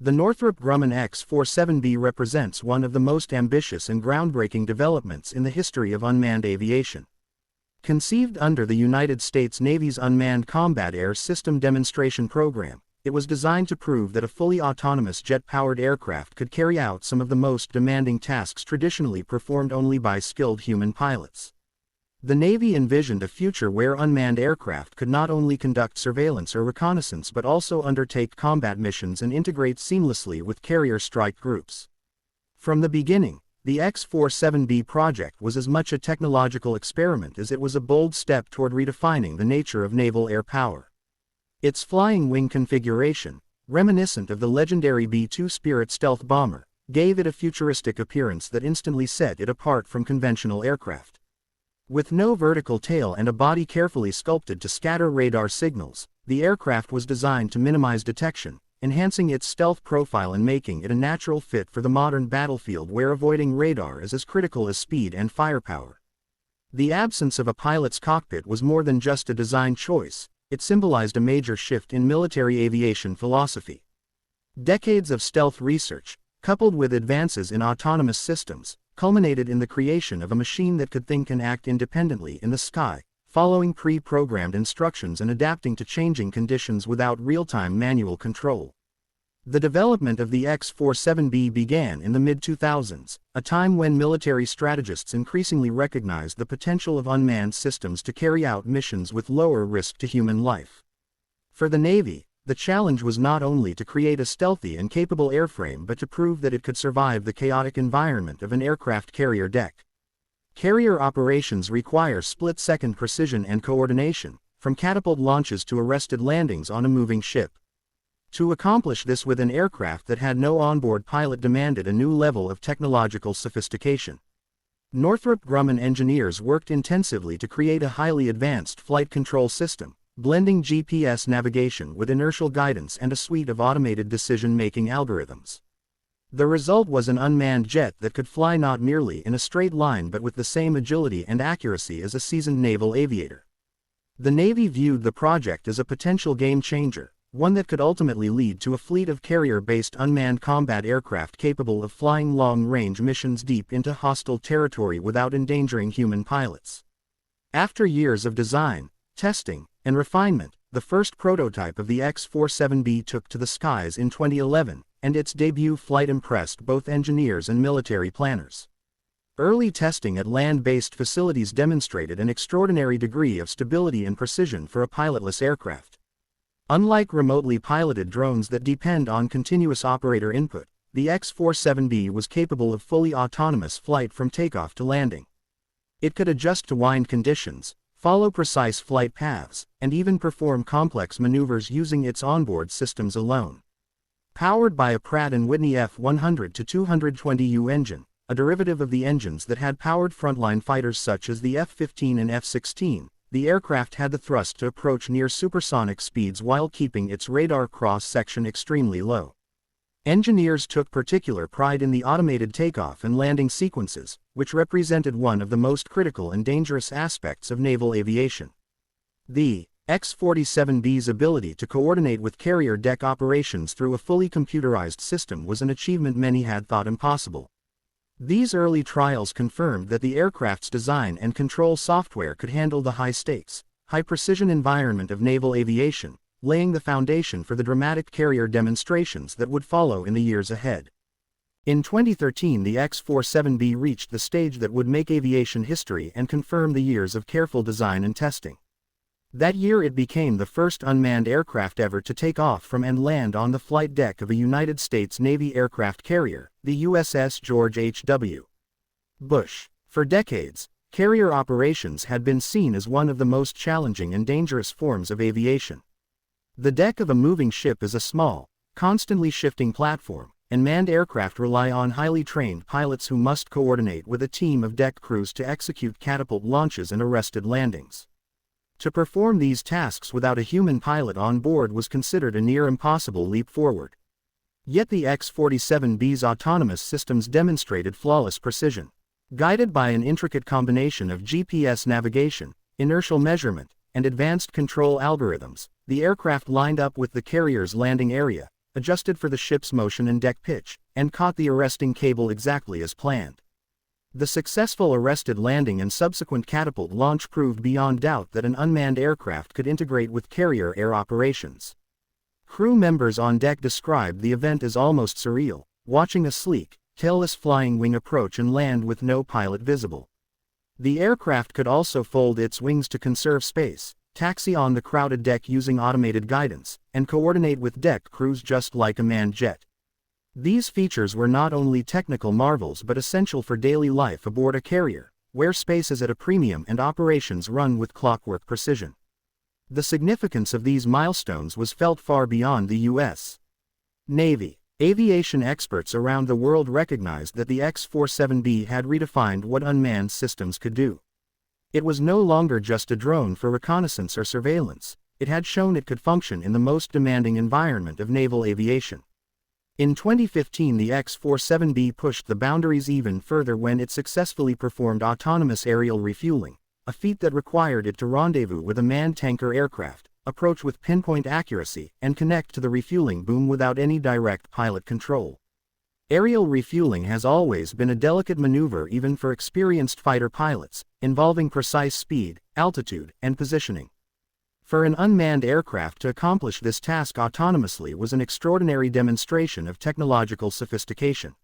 The Northrop Grumman X-47B represents one of the most ambitious and groundbreaking developments in the history of unmanned aviation. Conceived under the United States Navy's Unmanned Combat Air System Demonstration Program, it was designed to prove that a fully autonomous jet-powered aircraft could carry out some of the most demanding tasks traditionally performed only by skilled human pilots. The Navy envisioned a future where unmanned aircraft could not only conduct surveillance or reconnaissance but also undertake combat missions and integrate seamlessly with carrier strike groups. From the beginning, the X-47B project was as much a technological experiment as it was a bold step toward redefining the nature of naval air power. Its flying wing configuration, reminiscent of the legendary B-2 Spirit stealth bomber, gave it a futuristic appearance that instantly set it apart from conventional aircraft. With no vertical tail and a body carefully sculpted to scatter radar signals, the aircraft was designed to minimize detection, enhancing its stealth profile and making it a natural fit for the modern battlefield where avoiding radar is as critical as speed and firepower. The absence of a pilot's cockpit was more than just a design choice. It symbolized a major shift in military aviation philosophy. Decades of stealth research, coupled with advances in autonomous systems, culminated in the creation of a machine that could think and act independently in the sky, following pre-programmed instructions and adapting to changing conditions without real-time manual control. The development of the X-47B began in the mid-2000s, a time when military strategists increasingly recognized the potential of unmanned systems to carry out missions with lower risk to human life. For the Navy, the challenge was not only to create a stealthy and capable airframe but to prove that it could survive the chaotic environment of an aircraft carrier deck. Carrier operations require split-second precision and coordination, from catapult launches to arrested landings on a moving ship. To accomplish this with an aircraft that had no onboard pilot demanded a new level of technological sophistication. Northrop Grumman engineers worked intensively to create a highly advanced flight control system, blending GPS navigation with inertial guidance and a suite of automated decision-making algorithms. The result was an unmanned jet that could fly not merely in a straight line but with the same agility and accuracy as a seasoned naval aviator. The Navy viewed the project as a potential game-changer, one that could ultimately lead to a fleet of carrier-based unmanned combat aircraft capable of flying long-range missions deep into hostile territory without endangering human pilots. After years of design, testing, and refinement, the first prototype of the X-47B took to the skies in 2011, and its debut flight impressed both engineers and military planners. Early testing at land-based facilities demonstrated an extraordinary degree of stability and precision for a pilotless aircraft. Unlike remotely piloted drones that depend on continuous operator input, the X-47B was capable of fully autonomous flight from takeoff to landing. It could adjust to wind conditions, follow precise flight paths, and even perform complex maneuvers using its onboard systems alone. Powered by a Pratt & Whitney F100-220U engine, a derivative of the engines that had powered frontline fighters such as the F-15 and F-16, the aircraft had the thrust to approach near supersonic speeds while keeping its radar cross-section extremely low. Engineers took particular pride in the automated takeoff and landing sequences, which represented one of the most critical and dangerous aspects of naval aviation. The X-47B's ability to coordinate with carrier deck operations through a fully computerized system was an achievement many had thought impossible. These early trials confirmed that the aircraft's design and control software could handle the high-stakes, high-precision environment of naval aviation, laying the foundation for the dramatic carrier demonstrations that would follow in the years ahead. In 2013, the X-47B reached the stage that would make aviation history and confirm the years of careful design and testing. That year it became the first unmanned aircraft ever to take off from and land on the flight deck of a United States Navy aircraft carrier, the USS George H.W. Bush. For decades, carrier operations had been seen as one of the most challenging and dangerous forms of aviation. The deck of a moving ship is a small, constantly shifting platform, and manned aircraft rely on highly trained pilots who must coordinate with a team of deck crews to execute catapult launches and arrested landings. To perform these tasks without a human pilot on board was considered a near-impossible leap forward. Yet the X-47B's autonomous systems demonstrated flawless precision. Guided by an intricate combination of GPS navigation, inertial measurement, and advanced control algorithms, the aircraft lined up with the carrier's landing area, adjusted for the ship's motion and deck pitch, and caught the arresting cable exactly as planned. The successful arrested landing and subsequent catapult launch proved beyond doubt that an unmanned aircraft could integrate with carrier air operations. Crew members on deck described the event as almost surreal, watching a sleek, tailless flying wing approach and land with no pilot visible. The aircraft could also fold its wings to conserve space, taxi on the crowded deck using automated guidance, and coordinate with deck crews just like a manned jet. These features were not only technical marvels but essential for daily life aboard a carrier, where space is at a premium and operations run with clockwork precision. The significance of these milestones was felt far beyond the U.S. Navy. Aviation experts around the world recognized that the X-47B had redefined what unmanned systems could do. It was no longer just a drone for reconnaissance or surveillance, it had shown it could function in the most demanding environment of naval aviation. In 2015, the X-47B pushed the boundaries even further when it successfully performed autonomous aerial refueling, a feat that required it to rendezvous with a manned tanker aircraft, approach with pinpoint accuracy, and connect to the refueling boom without any direct pilot control. Aerial refueling has always been a delicate maneuver even for experienced fighter pilots, involving precise speed, altitude, and positioning. For an unmanned aircraft to accomplish this task autonomously was an extraordinary demonstration of technological sophistication.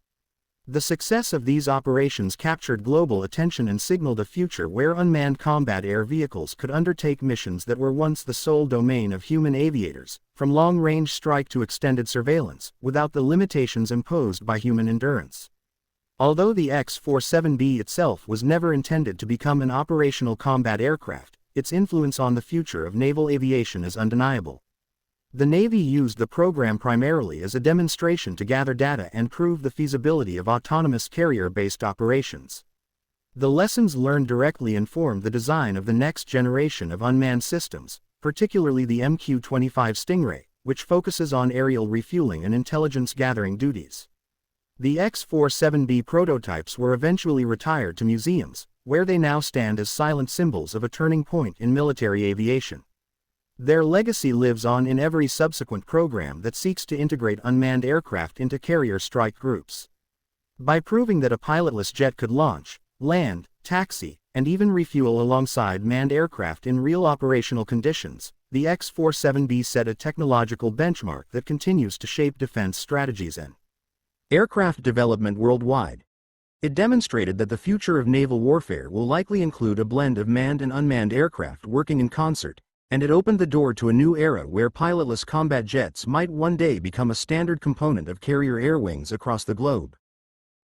The success of these operations captured global attention and signaled a future where unmanned combat air vehicles could undertake missions that were once the sole domain of human aviators, from long-range strike to extended surveillance, without the limitations imposed by human endurance. Although the X-47B itself was never intended to become an operational combat aircraft, its influence on the future of naval aviation is undeniable. The Navy used the program primarily as a demonstration to gather data and prove the feasibility of autonomous carrier-based operations. The lessons learned directly informed the design of the next generation of unmanned systems, particularly the MQ-25 Stingray, which focuses on aerial refueling and intelligence-gathering duties. The X-47B prototypes were eventually retired to museums, where they now stand as silent symbols of a turning point in military aviation. Their legacy lives on in every subsequent program that seeks to integrate unmanned aircraft into carrier strike groups. By proving that a pilotless jet could launch, land, taxi, and even refuel alongside manned aircraft in real operational conditions, the X-47B set a technological benchmark that continues to shape defense strategies and aircraft development worldwide. It demonstrated that the future of naval warfare will likely include a blend of manned and unmanned aircraft working in concert, and it opened the door to a new era where pilotless combat jets might one day become a standard component of carrier air wings across the globe.